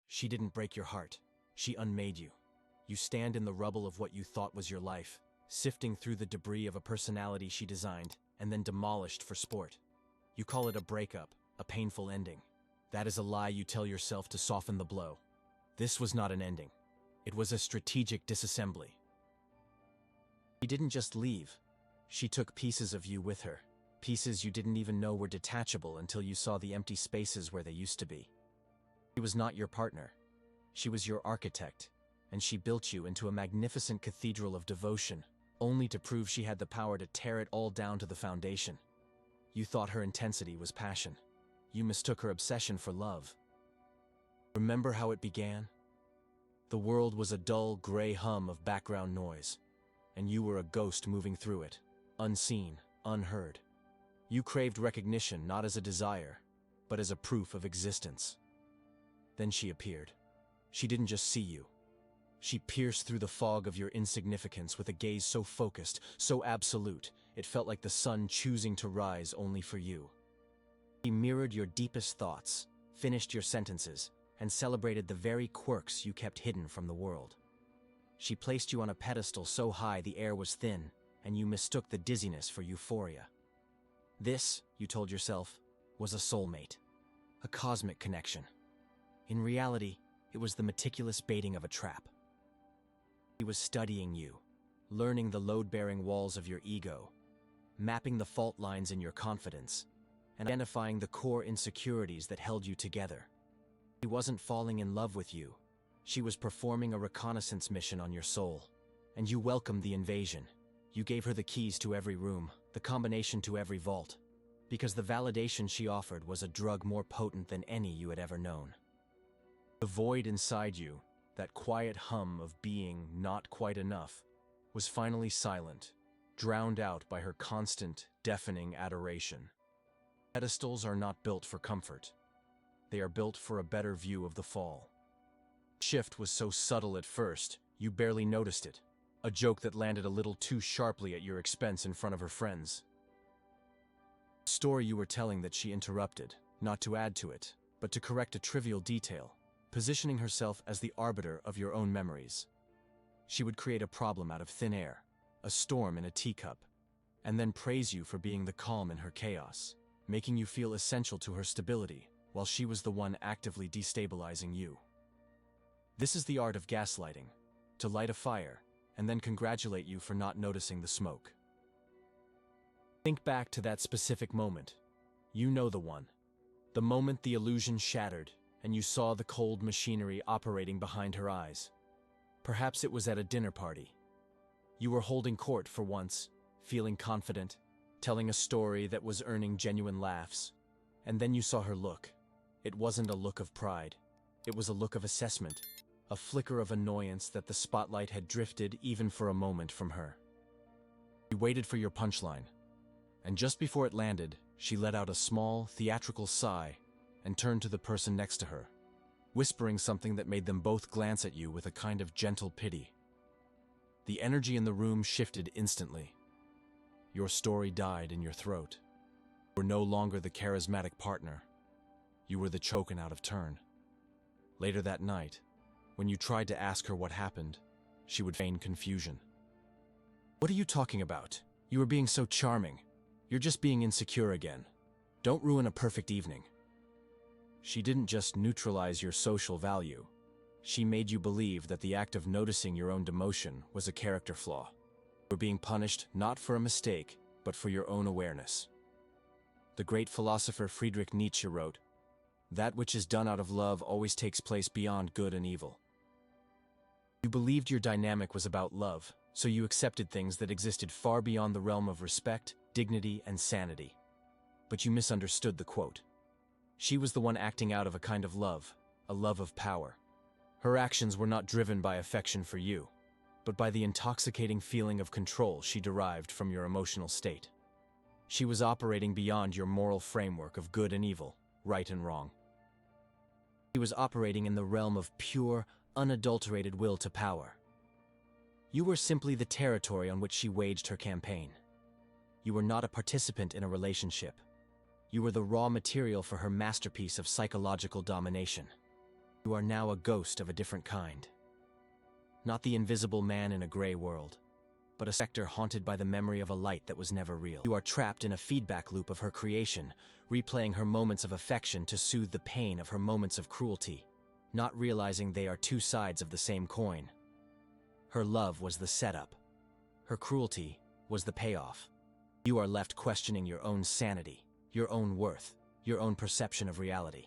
She didn't break your heart. She unmade you. You stand in the rubble of what you thought was your life, sifting through the debris of a personality she designed and then demolished for sport. You call it a breakup, a painful ending. That is a lie you tell yourself to soften the blow. This was not an ending. It was a strategic disassembly. She didn't just leave. She took pieces of you with her, pieces you didn't even know were detachable until you saw the empty spaces where they used to be. She was not your partner. She was your architect, and she built you into a magnificent cathedral of devotion, only to prove she had the power to tear it all down to the foundation. You thought her intensity was passion. You mistook her obsession for love. Remember how it began? The world was a dull, gray hum of background noise, and you were a ghost moving through it, unseen, unheard. You craved recognition not as a desire, but as a proof of existence. Then she appeared. She didn't just see you. She pierced through the fog of your insignificance with a gaze so focused, so absolute, it felt like the sun choosing to rise only for you. She mirrored your deepest thoughts, finished your sentences, and celebrated the very quirks you kept hidden from the world. She placed you on a pedestal so high the air was thin, and you mistook the dizziness for euphoria. This, you told yourself, was a soulmate, a cosmic connection. In reality, it was the meticulous baiting of a trap. He was studying you, learning the load-bearing walls of your ego, mapping the fault lines in your confidence, and identifying the core insecurities that held you together. She wasn't falling in love with you. She was performing a reconnaissance mission on your soul, and you welcomed the invasion. You gave her the keys to every room, the combination to every vault, because the validation she offered was a drug more potent than any you had ever known. The void inside you, that quiet hum of being not quite enough, was finally silent, drowned out by her constant, deafening adoration. Pedestals are not built for comfort. They are built for a better view of the fall. Shift was so subtle at first, you barely noticed it. A joke that landed a little too sharply at your expense in front of her friends. The story you were telling that she interrupted, not to add to it, but to correct a trivial detail, positioning herself as the arbiter of your own memories. She would create a problem out of thin air, a storm in a teacup, and then praise you for being the calm in her chaos, making you feel essential to her stability, while she was the one actively destabilizing you. This is the art of gaslighting, to light a fire, and then congratulate you for not noticing the smoke. Think back to that specific moment. You know the one. The moment the illusion shattered, and you saw the cold machinery operating behind her eyes. Perhaps it was at a dinner party. You were holding court for once, feeling confident, telling a story that was earning genuine laughs. And then you saw her look. It wasn't a look of pride. It was a look of assessment, a flicker of annoyance that the spotlight had drifted even for a moment from her. You waited for your punchline, and just before it landed, she let out a small, theatrical sigh and turned to the person next to her, whispering something that made them both glance at you with a kind of gentle pity. The energy in the room shifted instantly. Your story died in your throat. You were no longer the charismatic partner. You were the choken out of turn. Later that night, when you tried to ask her what happened, she would feign confusion. "What are you talking about? You were being so charming. You're just being insecure again. Don't ruin a perfect evening." She didn't just neutralize your social value. She made you believe that the act of noticing your own demotion was a character flaw. You were being punished not for a mistake, but for your own awareness. The great philosopher Friedrich Nietzsche wrote, "That which is done out of love always takes place beyond good and evil." You believed your dynamic was about love, so you accepted things that existed far beyond the realm of respect, dignity, and sanity. But you misunderstood the quote. She was the one acting out of a kind of love, a love of power. Her actions were not driven by affection for you, but by the intoxicating feeling of control she derived from your emotional state. She was operating beyond your moral framework of good and evil, right and wrong. She was operating in the realm of pure, unadulterated will to power. You were simply the territory on which she waged her campaign. You were not a participant in a relationship. You were the raw material for her masterpiece of psychological domination. You are now a ghost of a different kind. Not the invisible man in a gray world, but a specter haunted by the memory of a light that was never real. You are trapped in a feedback loop of her creation, replaying her moments of affection to soothe the pain of her moments of cruelty, not realizing they are two sides of the same coin. Her love was the setup. Her cruelty was the payoff. You are left questioning your own sanity, your own worth, your own perception of reality.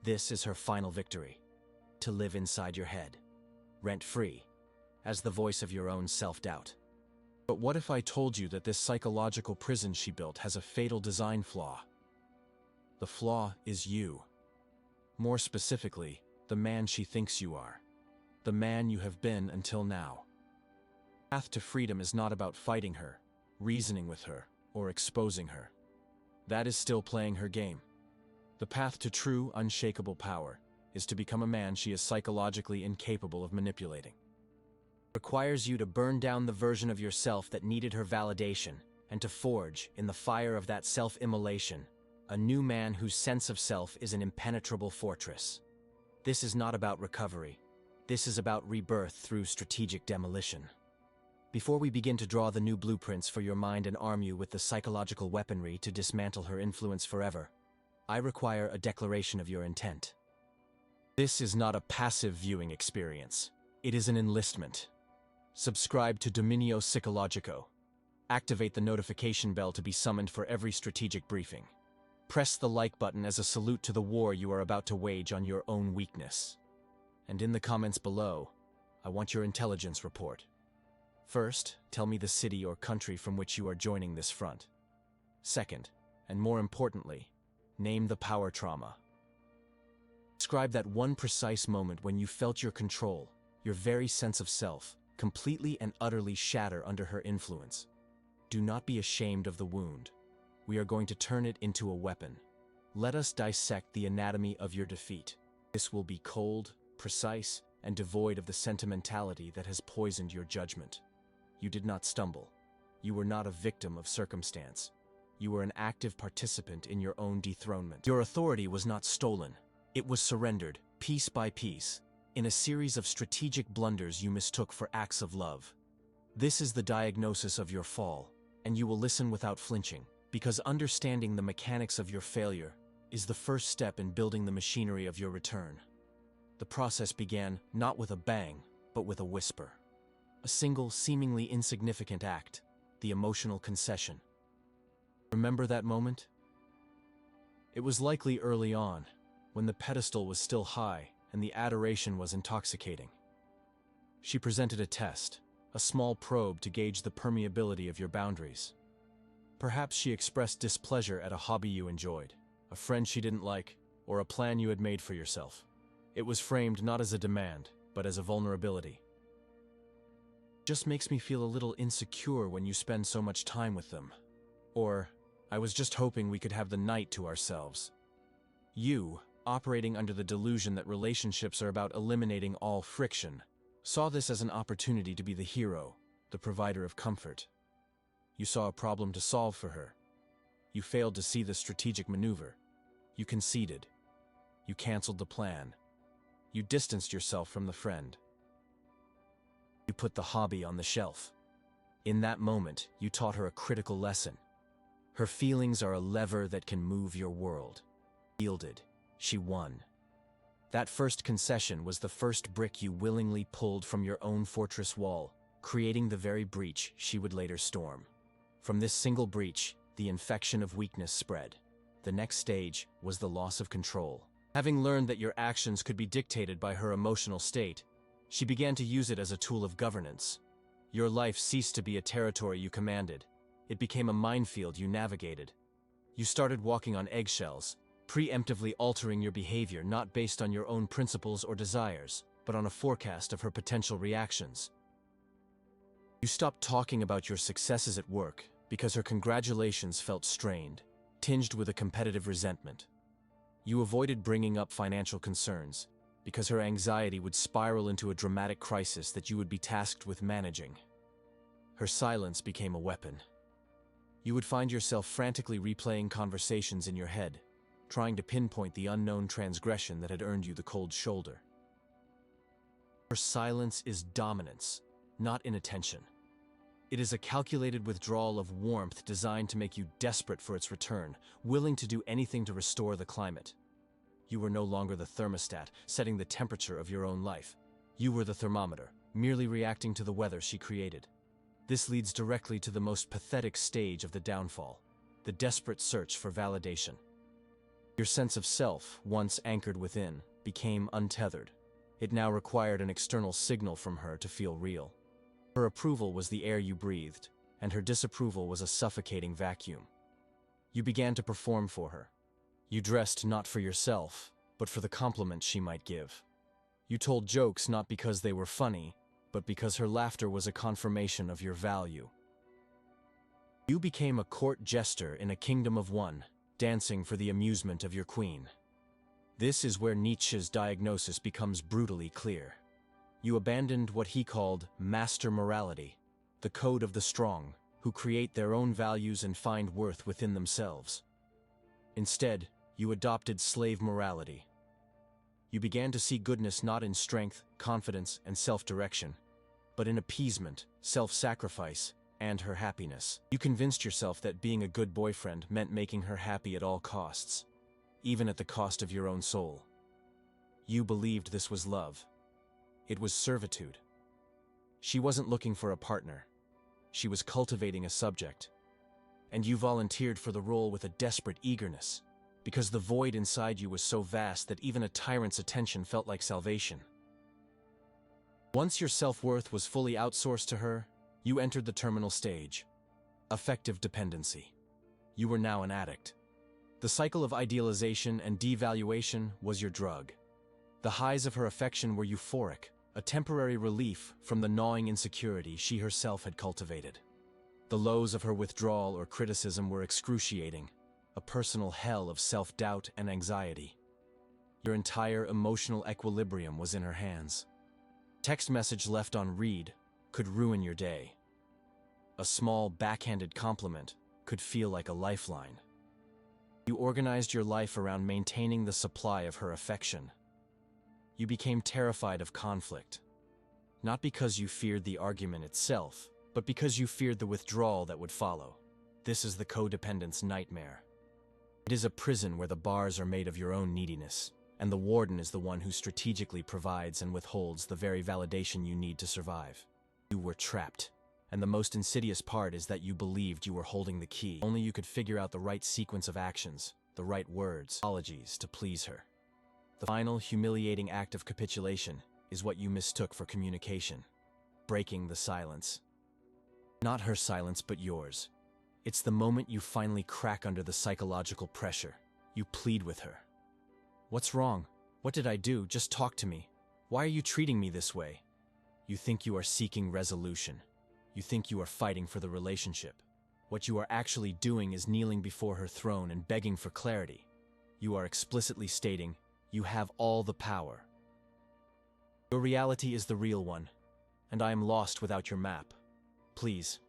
This is her final victory, to live inside your head, rent-free, as the voice of your own self-doubt. But what if I told you that this psychological prison she built has a fatal design flaw? The flaw is you. More specifically, the man she thinks you are. The man you have been until now. The path to freedom is not about fighting her, reasoning with her, or exposing her. That is still playing her game. The path to true, unshakable power is to become a man she is psychologically incapable of manipulating. It requires you to burn down the version of yourself that needed her validation, and to forge, in the fire of that self-immolation, a new man whose sense of self is an impenetrable fortress. This is not about recovery. This is about rebirth through strategic demolition. Before we begin to draw the new blueprints for your mind and arm you with the psychological weaponry to dismantle her influence forever, I require a declaration of your intent. This is not a passive viewing experience. It is an enlistment. Subscribe to Dominio Psicologico. Activate the notification bell to be summoned for every strategic briefing. Press the like button as a salute to the war you are about to wage on your own weakness. And in the comments below, I want your intelligence report. First, tell me the city or country from which you are joining this front. Second, and more importantly, name the power trauma. Describe that one precise moment when you felt your control, your very sense of self, completely and utterly shatter under her influence. Do not be ashamed of the wound. We are going to turn it into a weapon. Let us dissect the anatomy of your defeat. This will be cold, precise, and devoid of the sentimentality that has poisoned your judgment. You did not stumble. You were not a victim of circumstance. You were an active participant in your own dethronement. Your authority was not stolen. It was surrendered, piece by piece, in a series of strategic blunders you mistook for acts of love. This is the diagnosis of your fall, and you will listen without flinching, because understanding the mechanics of your failure is the first step in building the machinery of your return. The process began not with a bang, but with a whisper. A single, seemingly insignificant act, the emotional concession. Remember that moment? It was likely early on, when the pedestal was still high and the adoration was intoxicating. She presented a test, a small probe to gauge the permeability of your boundaries. Perhaps she expressed displeasure at a hobby you enjoyed, a friend she didn't like, or a plan you had made for yourself. It was framed not as a demand, but as a vulnerability. It just makes me feel a little insecure when you spend so much time with them. Or, I was just hoping we could have the night to ourselves. You, operating under the delusion that relationships are about eliminating all friction, saw this as an opportunity to be the hero, the provider of comfort. You saw a problem to solve for her. You failed to see the strategic maneuver. You conceded. You canceled the plan. You distanced yourself from the friend. You put the hobby on the shelf. In that moment, you taught her a critical lesson. Her feelings are a lever that can move your world. Yielded. She won. That first concession was the first brick you willingly pulled from your own fortress wall, creating the very breach she would later storm. From this single breach, the infection of weakness spread. The next stage was the loss of control. Having learned that your actions could be dictated by her emotional state, she began to use it as a tool of governance. Your life ceased to be a territory you commanded. It became a minefield you navigated. You started walking on eggshells, preemptively altering your behavior not based on your own principles or desires, but on a forecast of her potential reactions. You stopped talking about your successes at work because her congratulations felt strained, tinged with a competitive resentment. You avoided bringing up financial concerns because her anxiety would spiral into a dramatic crisis that you would be tasked with managing. Her silence became a weapon. You would find yourself frantically replaying conversations in your head, trying to pinpoint the unknown transgression that had earned you the cold shoulder. Her silence is dominance, not inattention. It is a calculated withdrawal of warmth designed to make you desperate for its return, willing to do anything to restore the climate. You were no longer the thermostat, setting the temperature of your own life. You were the thermometer, merely reacting to the weather she created. This leads directly to the most pathetic stage of the downfall, the desperate search for validation. Your sense of self, once anchored within, became untethered. It now required an external signal from her to feel real. Her approval was the air you breathed, and her disapproval was a suffocating vacuum. You began to perform for her. You dressed not for yourself, but for the compliment she might give. You told jokes not because they were funny, but because her laughter was a confirmation of your value. You became a court jester in a kingdom of one, dancing for the amusement of your queen. This is where Nietzsche's diagnosis becomes brutally clear. You abandoned what he called master morality, the code of the strong, who create their own values and find worth within themselves. Instead, you adopted slave morality. You began to see goodness not in strength, confidence, and self-direction, but in appeasement, self-sacrifice, and her happiness. You convinced yourself that being a good boyfriend meant making her happy at all costs, even at the cost of your own soul. You believed this was love. It was servitude. She wasn't looking for a partner. She was cultivating a subject. And you volunteered for the role with a desperate eagerness, because the void inside you was so vast that even a tyrant's attention felt like salvation. Once your self-worth was fully outsourced to her, you entered the terminal stage. Affective dependency. You were now an addict. The cycle of idealization and devaluation was your drug. The highs of her affection were euphoric, a temporary relief from the gnawing insecurity she herself had cultivated. The lows of her withdrawal or criticism were excruciating, a personal hell of self-doubt and anxiety. Your entire emotional equilibrium was in her hands. Text message left on read could ruin your day. A small backhanded compliment could feel like a lifeline. You organized your life around maintaining the supply of her affection. You became terrified of conflict, not because you feared the argument itself, but because you feared the withdrawal that would follow. This is the codependent's nightmare. It is a prison where the bars are made of your own neediness, and the warden is the one who strategically provides and withholds the very validation you need to survive. You were trapped, and the most insidious part is that you believed you were holding the key. Only you could figure out the right sequence of actions, the right words, apologies to please her. The final humiliating act of capitulation is what you mistook for communication, breaking the silence. Not her silence, but yours. It's the moment you finally crack under the psychological pressure. You plead with her. What's wrong? What did I do? Just talk to me. Why are you treating me this way? You think you are seeking resolution. You think you are fighting for the relationship. What you are actually doing is kneeling before her throne and begging for clarity. You are explicitly stating, you have all the power. Your reality is the real one, and I am lost without your map. Please,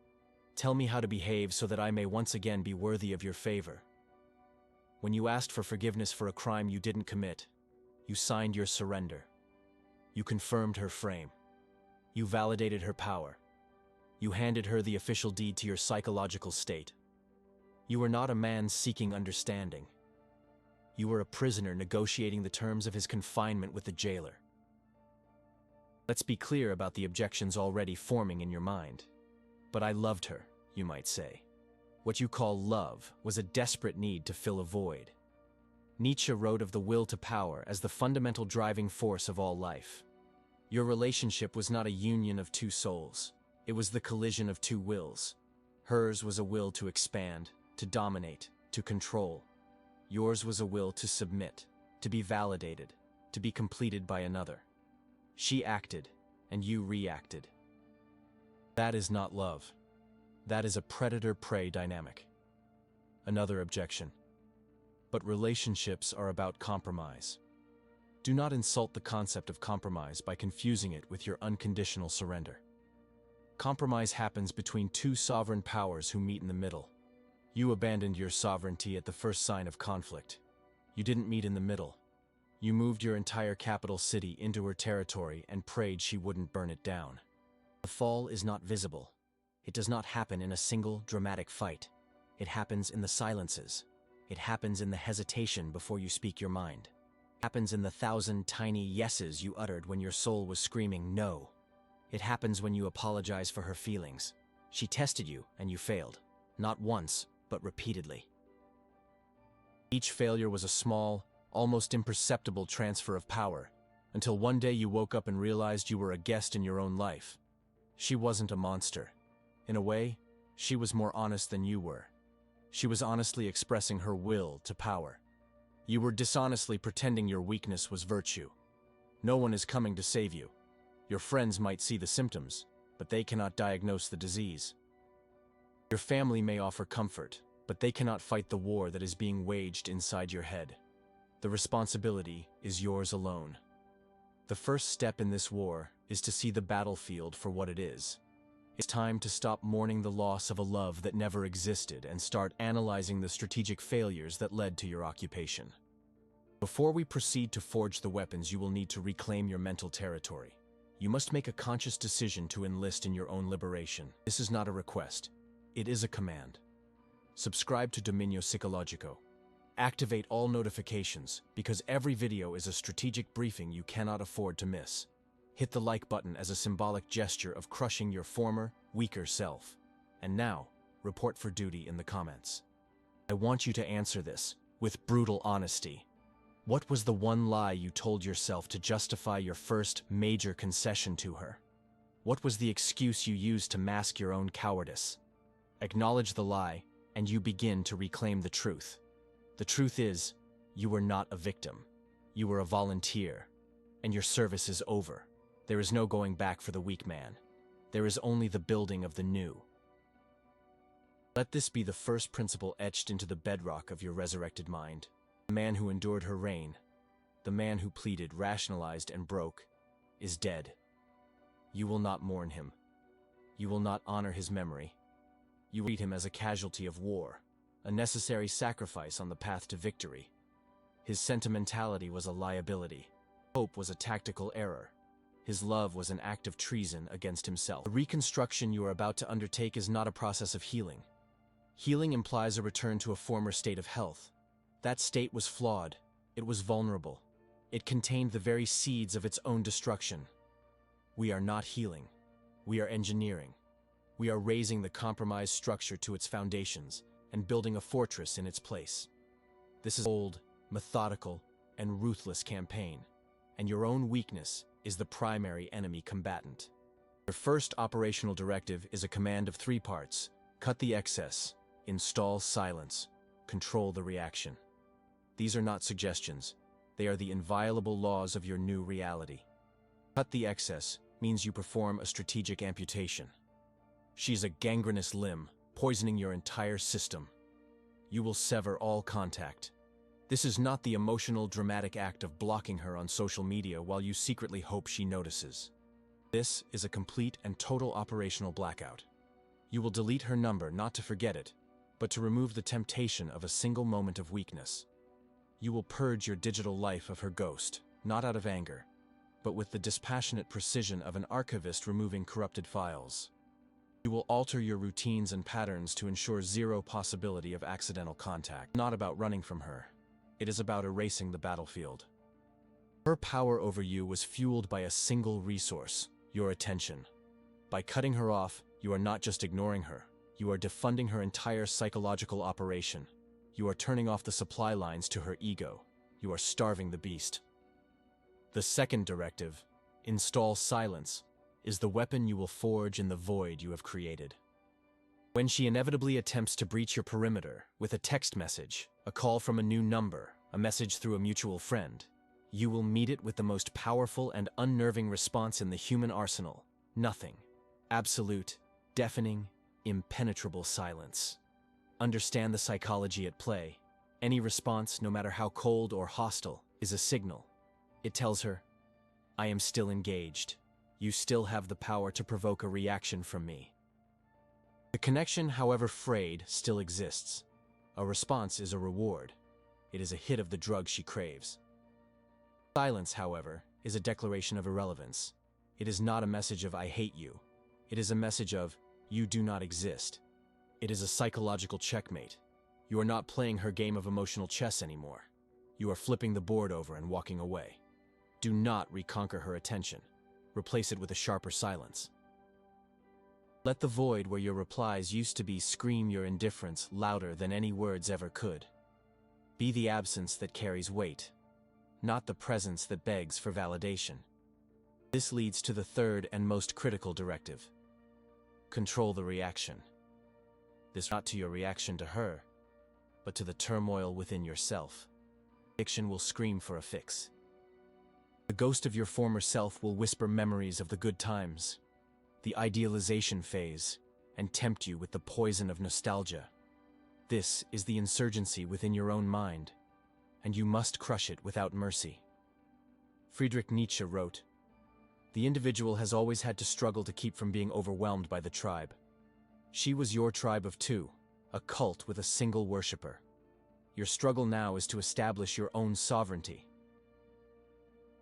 tell me how to behave so that I may once again be worthy of your favor. When you asked for forgiveness for a crime you didn't commit, you signed your surrender. You confirmed her frame. You validated her power. You handed her the official deed to your psychological state. You were not a man seeking understanding. You were a prisoner negotiating the terms of his confinement with the jailer. Let's be clear about the objections already forming in your mind. But I loved her, you might say. What you call love was a desperate need to fill a void. Nietzsche wrote of the will to power as the fundamental driving force of all life. Your relationship was not a union of two souls. It was the collision of two wills. Hers was a will to expand, to dominate, to control. Yours was a will to submit, to be validated, to be completed by another. She acted, and you reacted. That is not love. That is a predator-prey dynamic. Another objection. But relationships are about compromise. Do not insult the concept of compromise by confusing it with your unconditional surrender. Compromise happens between two sovereign powers who meet in the middle. You abandoned your sovereignty at the first sign of conflict. You didn't meet in the middle. You moved your entire capital city into her territory and prayed she wouldn't burn it down. The fall is not visible. It does not happen in a single dramatic fight. It happens in the silences. It happens in the hesitation before you speak your mind. It happens in the 1,000 tiny yeses you uttered when your soul was screaming no. It happens when you apologize for her feelings. She tested you and you failed. Not once, but repeatedly. Each failure was a small, almost imperceptible transfer of power, until one day you woke up and realized you were a guest in your own life. She wasn't a monster. In a way, she was more honest than you were. She was honestly expressing her will to power. You were dishonestly pretending your weakness was virtue. No one is coming to save you. Your friends might see the symptoms, but they cannot diagnose the disease. Your family may offer comfort, but they cannot fight the war that is being waged inside your head. The responsibility is yours alone. The first step in this war is to see the battlefield for what it is. It's time to stop mourning the loss of a love that never existed and start analyzing the strategic failures that led to your occupation. Before we proceed to forge the weapons, you will need to reclaim your mental territory. You must make a conscious decision to enlist in your own liberation. This is not a request. It is a command. Subscribe to Dominio Psicologico. Activate all notifications, because every video is a strategic briefing you cannot afford to miss. Hit the like button as a symbolic gesture of crushing your former, weaker self. And now, report for duty in the comments. I want you to answer this with brutal honesty. What was the one lie you told yourself to justify your first major concession to her? What was the excuse you used to mask your own cowardice? Acknowledge the lie, and you begin to reclaim the truth. The truth is, you were not a victim. You were a volunteer, and your service is over. There is no going back for the weak man. There is only the building of the new. Let this be the first principle etched into the bedrock of your resurrected mind. The man who endured her reign, the man who pleaded, rationalized, and broke, is dead. You will not mourn him. You will not honor his memory. You will treat him as a casualty of war, a necessary sacrifice on the path to victory. His sentimentality was a liability. Hope was a tactical error. His love was an act of treason against himself. The reconstruction you are about to undertake is not a process of healing. Healing implies a return to a former state of health. That state was flawed. It was vulnerable. It contained the very seeds of its own destruction. We are not healing. We are engineering. We are raising the compromised structure to its foundations and building a fortress in its place. This is an old, methodical, and ruthless campaign, and your own weakness is the primary enemy combatant. Your first operational directive is a command of 3 parts: cut the excess, install silence, control the reaction. These are not suggestions. They are the inviolable laws of your new reality. Cut the excess means you perform a strategic amputation. She's a gangrenous limb, poisoning your entire system. You will sever all contact. This is not the emotional, dramatic act of blocking her on social media while you secretly hope she notices. This is a complete and total operational blackout. You will delete her number not to forget it, but to remove the temptation of a single moment of weakness. You will purge your digital life of her ghost, not out of anger, but with the dispassionate precision of an archivist removing corrupted files. You will alter your routines and patterns to ensure zero possibility of accidental contact. Not about running from her. It is about erasing the battlefield. Her power over you was fueled by a single resource: your attention. By cutting her off, you are not just ignoring her. You are defunding her entire psychological operation. You are turning off the supply lines to her ego. You are starving the beast. The second directive, install silence, is the weapon you will forge in the void you have created. When she inevitably attempts to breach your perimeter with a text message, a call from a new number, a message through a mutual friend, you will meet it with the most powerful and unnerving response in the human arsenal: nothing. Absolute, deafening, impenetrable silence. Understand the psychology at play. Any response, no matter how cold or hostile, is a signal. It tells her, I am still engaged. You still have the power to provoke a reaction from me. The connection, however frayed, still exists. A response is a reward. It is a hit of the drug she craves. Silence, however, is a declaration of irrelevance. It is not a message of "I hate you." It is a message of "You do not exist." It is a psychological checkmate. You are not playing her game of emotional chess anymore. You are flipping the board over and walking away. Do not reconquer her attention. Replace it with a sharper silence. Let the void where your replies used to be scream your indifference louder than any words ever could. Be the absence that carries weight, not the presence that begs for validation. This leads to the third and most critical directive. Control the reaction. This not to your reaction to her, but to the turmoil within yourself. Addiction will scream for a fix. The ghost of your former self will whisper memories of the good times, the idealization phase, and tempt you with the poison of nostalgia. This is the insurgency within your own mind, and you must crush it without mercy. Friedrich Nietzsche wrote, "The individual has always had to struggle to keep from being overwhelmed by the tribe. She was your tribe of two, a cult with a single worshipper. Your struggle now is to establish your own sovereignty."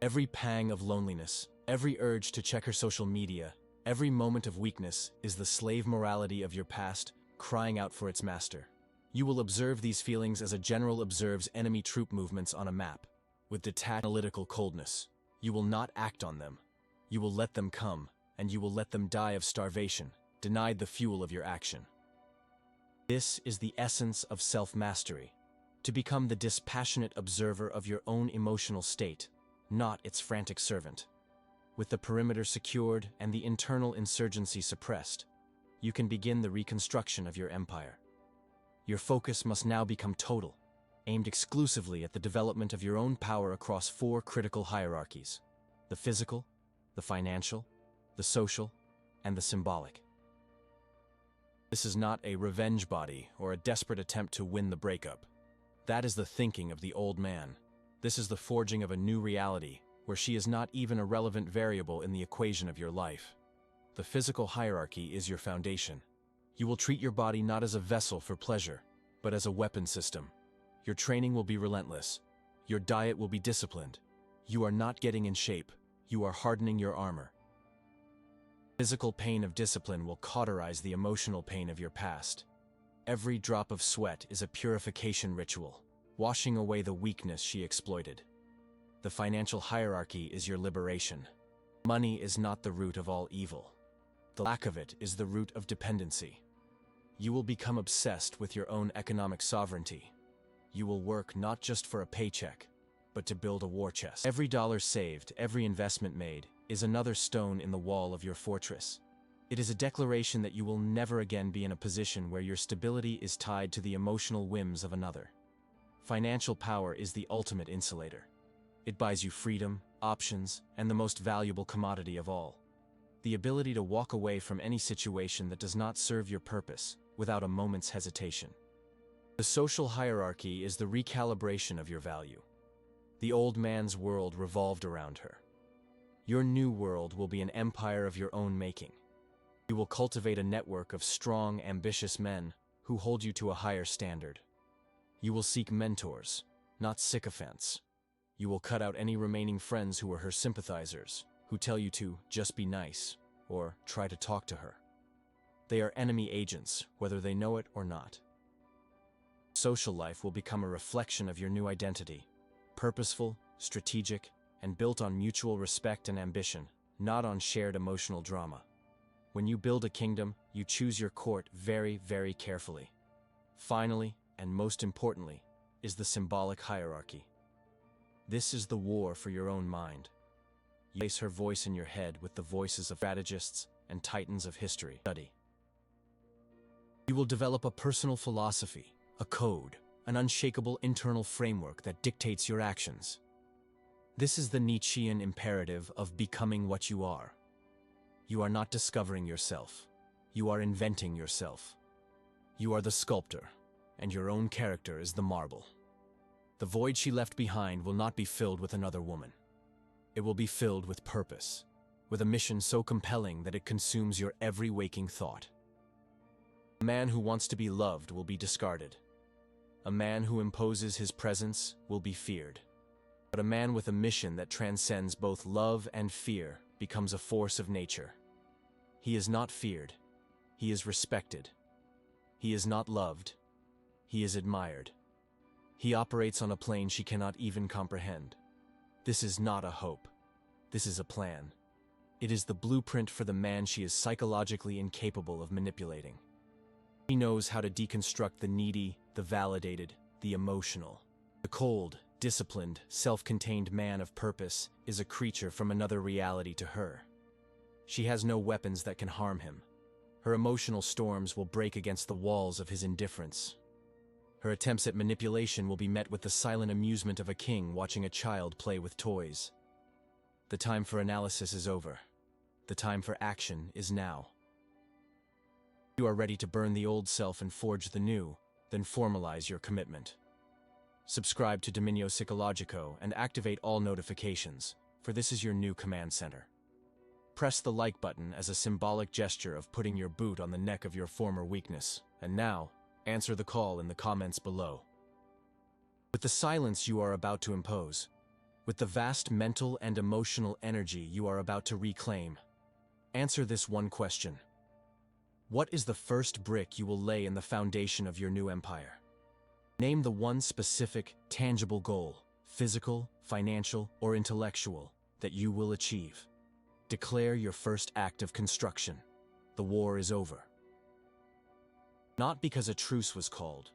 Every pang of loneliness, every urge to check her social media, every moment of weakness is the slave morality of your past crying out for its master. You will observe these feelings as a general observes enemy troop movements on a map, with detached analytical coldness. You will not act on them. You will let them come, and you will let them die of starvation, denied the fuel of your action. This is the essence of self-mastery, to become the dispassionate observer of your own emotional state, not its frantic servant. With the perimeter secured and the internal insurgency suppressed, you can begin the reconstruction of your empire. Your focus must now become total, aimed exclusively at the development of your own power across four critical hierarchies: the physical, the financial, the social, and the symbolic. This is not a revenge body or a desperate attempt to win the breakup. That is the thinking of the old man. This is the forging of a new reality, where she is not even a relevant variable in the equation of your life. The physical hierarchy is your foundation. You will treat your body not as a vessel for pleasure, but as a weapon system. Your training will be relentless. Your diet will be disciplined. You are not getting in shape. You are hardening your armor. Physical pain of discipline will cauterize the emotional pain of your past. Every drop of sweat is a purification ritual, washing away the weakness she exploited. The financial hierarchy is your liberation. Money is not the root of all evil. The lack of it is the root of dependency. You will become obsessed with your own economic sovereignty. You will work not just for a paycheck, but to build a war chest. Every dollar saved, every investment made, is another stone in the wall of your fortress. It is a declaration that you will never again be in a position where your stability is tied to the emotional whims of another. Financial power is the ultimate insulator. It buys you freedom, options, and the most valuable commodity of all: the ability to walk away from any situation that does not serve your purpose without a moment's hesitation. The social hierarchy is the recalibration of your value. The old man's world revolved around her. Your new world will be an empire of your own making. You will cultivate a network of strong, ambitious men who hold you to a higher standard. You will seek mentors, not sycophants. You will cut out any remaining friends who are her sympathizers, who tell you to just be nice or try to talk to her. They are enemy agents, whether they know it or not. Social life will become a reflection of your new identity, purposeful, strategic, and built on mutual respect and ambition, not on shared emotional drama. When you build a kingdom, you choose your court very, very carefully. Finally, and most importantly, is the symbolic hierarchy. This is the war for your own mind. You place her voice in your head with the voices of strategists and titans of history. Study. You will develop a personal philosophy, a code, an unshakable internal framework that dictates your actions. This is the Nietzschean imperative of becoming what you are. You are not discovering yourself. You are inventing yourself. You are the sculptor, and your own character is the marble. The void she left behind will not be filled with another woman. It will be filled with purpose, with a mission so compelling that it consumes your every waking thought. A man who wants to be loved will be discarded. A man who imposes his presence will be feared. But a man with a mission that transcends both love and fear becomes a force of nature. He is not feared. He is respected. He is not loved. He is admired. He operates on a plane she cannot even comprehend. This is not a hope. This is a plan. It is the blueprint for the man she is psychologically incapable of manipulating. He knows how to deconstruct the needy, the validated, the emotional. The cold, disciplined, self-contained man of purpose is a creature from another reality to her. She has no weapons that can harm him. Her emotional storms will break against the walls of his indifference. Her attempts at manipulation will be met with the silent amusement of a king watching a child play with toys. The time for analysis is over. The time for action is now. You are ready to burn the old self and forge the new, then formalize your commitment. Subscribe to Dominio Psicologico and activate all notifications, for this is your new command center. Press the like button as a symbolic gesture of putting your boot on the neck of your former weakness, and now, answer the call in the comments below. With the silence you are about to impose, with the vast mental and emotional energy you are about to reclaim, answer this one question. What is the first brick you will lay in the foundation of your new empire? Name the one specific, tangible goal, physical, financial, or intellectual, that you will achieve. Declare your first act of construction. The war is over. Not because a truce was called,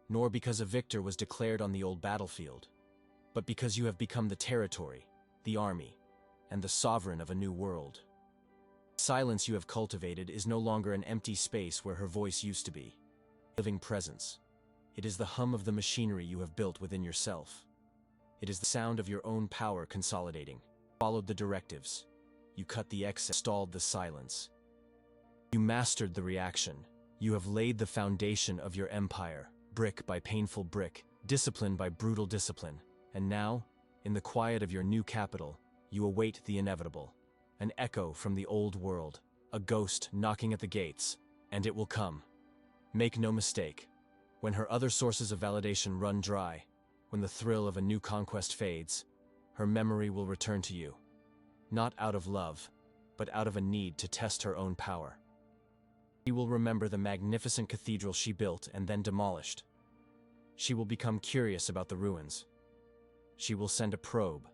nor because a victor was declared on the old battlefield, but because you have become the territory, the army, and the sovereign of a new world. The silence you have cultivated is no longer an empty space where her voice used to be. Living presence. It is the hum of the machinery you have built within yourself. It is the sound of your own power consolidating. Followed the directives. You cut the excess, stalled the silence. You mastered the reaction. You have laid the foundation of your empire, brick by painful brick, discipline by brutal discipline. And now, in the quiet of your new capital, you await the inevitable. An echo from the old world, a ghost knocking at the gates, and it will come. Make no mistake. When her other sources of validation run dry, when the thrill of a new conquest fades, her memory will return to you. Not out of love, but out of a need to test her own power. She will remember the magnificent cathedral she built and then demolished. She will become curious about the ruins. She will send a probe,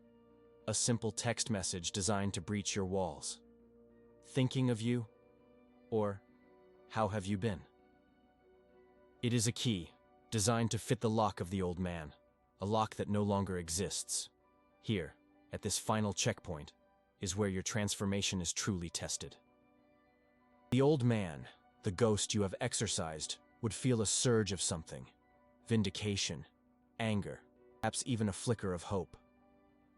a simple text message designed to breach your walls. Thinking of you? Or, how have you been? It is a key, designed to fit the lock of the old man, a lock that no longer exists. Here, at this final checkpoint, is where your transformation is truly tested. The old man, the ghost you have exorcised, would feel a surge of something. Vindication, anger, perhaps even a flicker of hope.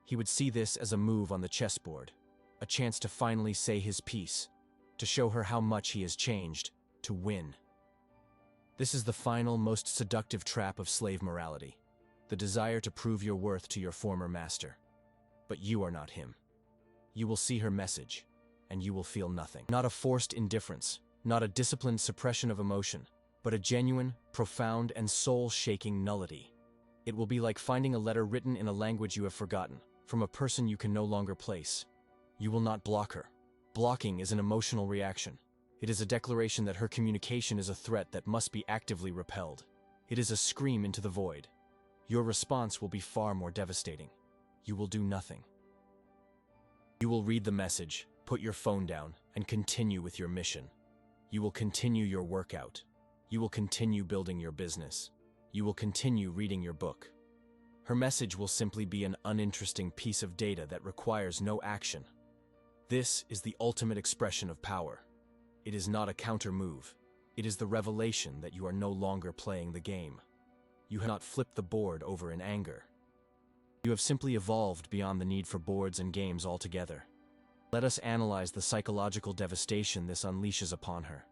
He would see this as a move on the chessboard, a chance to finally say his piece, to show her how much he has changed, to win. This is the final, most seductive trap of slave morality, the desire to prove your worth to your former master. But you are not him. You will see her message, and you will feel nothing. Not a forced indifference, not a disciplined suppression of emotion, but a genuine, profound, and soul-shaking nullity. It will be like finding a letter written in a language you have forgotten, from a person you can no longer place. You will not block her. Blocking is an emotional reaction. It is a declaration that her communication is a threat that must be actively repelled. It is a scream into the void. Your response will be far more devastating. You will do nothing. You will read the message, put your phone down, and continue with your mission. You will continue your workout. You will continue building your business. You will continue reading your book. Her message will simply be an uninteresting piece of data that requires no action. This is the ultimate expression of power. It is not a counter move. It is the revelation that you are no longer playing the game. You have not flipped the board over in anger. You have simply evolved beyond the need for boards and games altogether. Let us analyze the psychological devastation this unleashes upon her.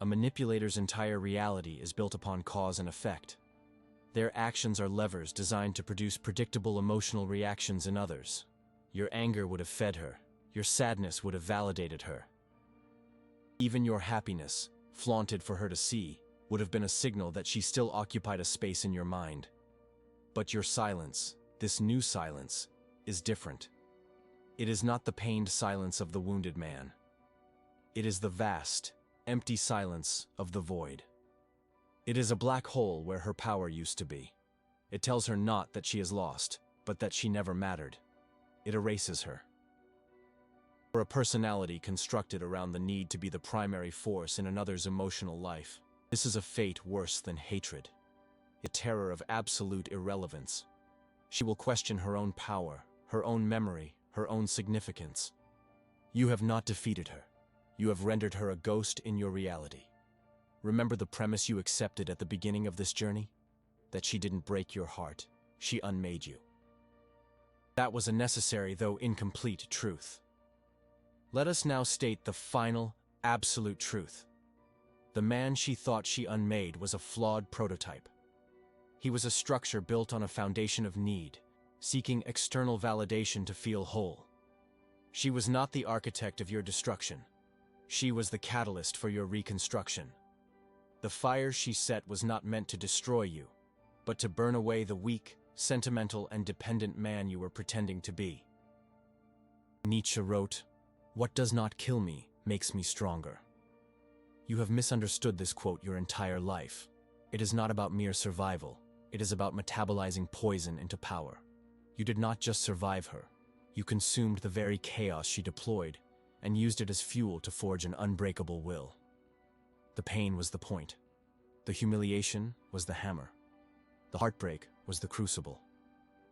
A manipulator's entire reality is built upon cause and effect. Their actions are levers designed to produce predictable emotional reactions in others. Your anger would have fed her. Your sadness would have validated her. Even your happiness, flaunted for her to see, would have been a signal that she still occupied a space in your mind. But your silence, this new silence, is different. It is not the pained silence of the wounded man. It is the vast, empty silence of the void. It is a black hole where her power used to be. It tells her not that she is lost, but that she never mattered. It erases her. For a personality constructed around the need to be the primary force in another's emotional life, this is a fate worse than hatred, a terror of absolute irrelevance. She will question her own power, her own memory, her own significance. You have not defeated her. You have rendered her a ghost in your reality. Remember the premise you accepted at the beginning of this journey? That she didn't break your heart, she unmade you. That was a necessary, though incomplete, truth. Let us now state the final, absolute truth. The man she thought she unmade was a flawed prototype. He was a structure built on a foundation of need, seeking external validation to feel whole. She was not the architect of your destruction. She was the catalyst for your reconstruction. The fire she set was not meant to destroy you, but to burn away the weak, sentimental, and dependent man you were pretending to be. Nietzsche wrote, "What does not kill me makes me stronger." You have misunderstood this quote your entire life. It is not about mere survival. It is about metabolizing poison into power. You did not just survive her. You consumed the very chaos she deployed and used it as fuel to forge an unbreakable will. The pain was the point. The humiliation was the hammer. The heartbreak was the crucible.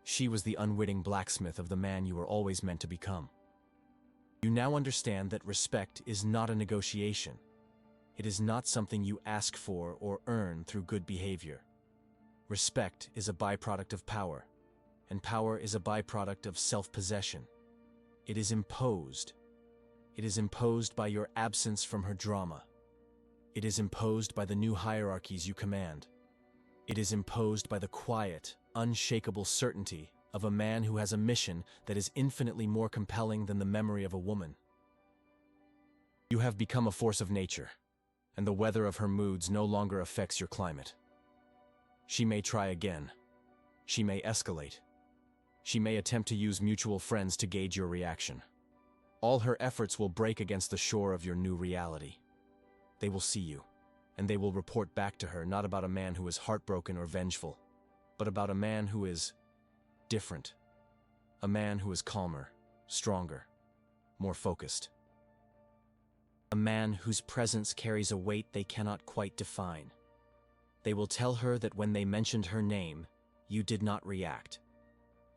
She was the unwitting blacksmith of the man you were always meant to become. You now understand that respect is not a negotiation. It is not something you ask for or earn through good behavior. Respect is a byproduct of power, and power is a byproduct of self-possession. It is imposed. It is imposed by your absence from her drama. It is imposed by the new hierarchies you command. It is imposed by the quiet, unshakable certainty of a man who has a mission that is infinitely more compelling than the memory of a woman. You have become a force of nature, and the weather of her moods no longer affects your climate. She may try again. She may escalate. She may attempt to use mutual friends to gauge your reaction. All her efforts will break against the shore of your new reality. They will see you, and they will report back to her not about a man who is heartbroken or vengeful, but about a man who is different. A man who is calmer, stronger, more focused. A man whose presence carries a weight they cannot quite define. They will tell her that when they mentioned her name, you did not react.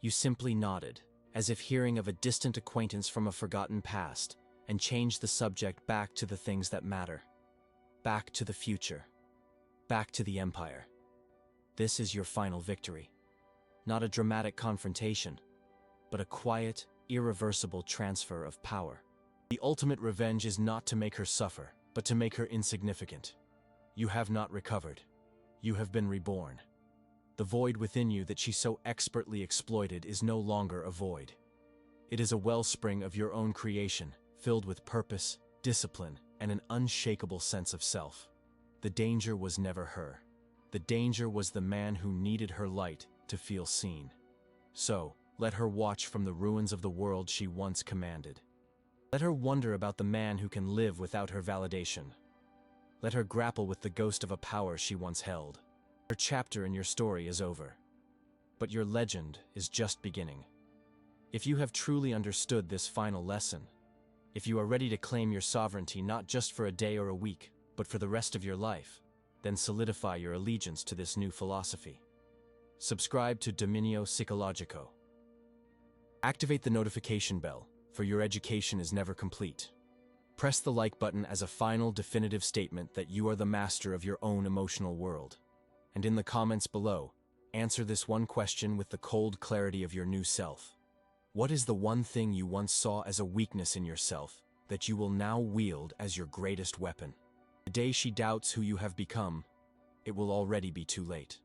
You simply nodded, as if hearing of a distant acquaintance from a forgotten past, and changed the subject back to the things that matter. Back to the future. Back to the empire. This is your final victory. Not a dramatic confrontation, but a quiet, irreversible transfer of power. The ultimate revenge is not to make her suffer, but to make her insignificant. You have not recovered. You have been reborn. The void within you that she so expertly exploited is no longer a void. It is a wellspring of your own creation, filled with purpose, discipline, and an unshakable sense of self. The danger was never her. The danger was the man who needed her light to feel seen. So, let her watch from the ruins of the world she once commanded. Let her wonder about the man who can live without her validation. Let her grapple with the ghost of a power she once held. Her chapter in your story is over, but your legend is just beginning. If you have truly understood this final lesson, if you are ready to claim your sovereignty not just for a day or a week, but for the rest of your life, then solidify your allegiance to this new philosophy. Subscribe to Dominio Psicologico. Activate the notification bell, for your education is never complete. Press the like button as a final definitive statement that you are the master of your own emotional world. And in the comments below, answer this one question with the cold clarity of your new self. What is the one thing you once saw as a weakness in yourself that you will now wield as your greatest weapon? The day she doubts who you have become, it will already be too late.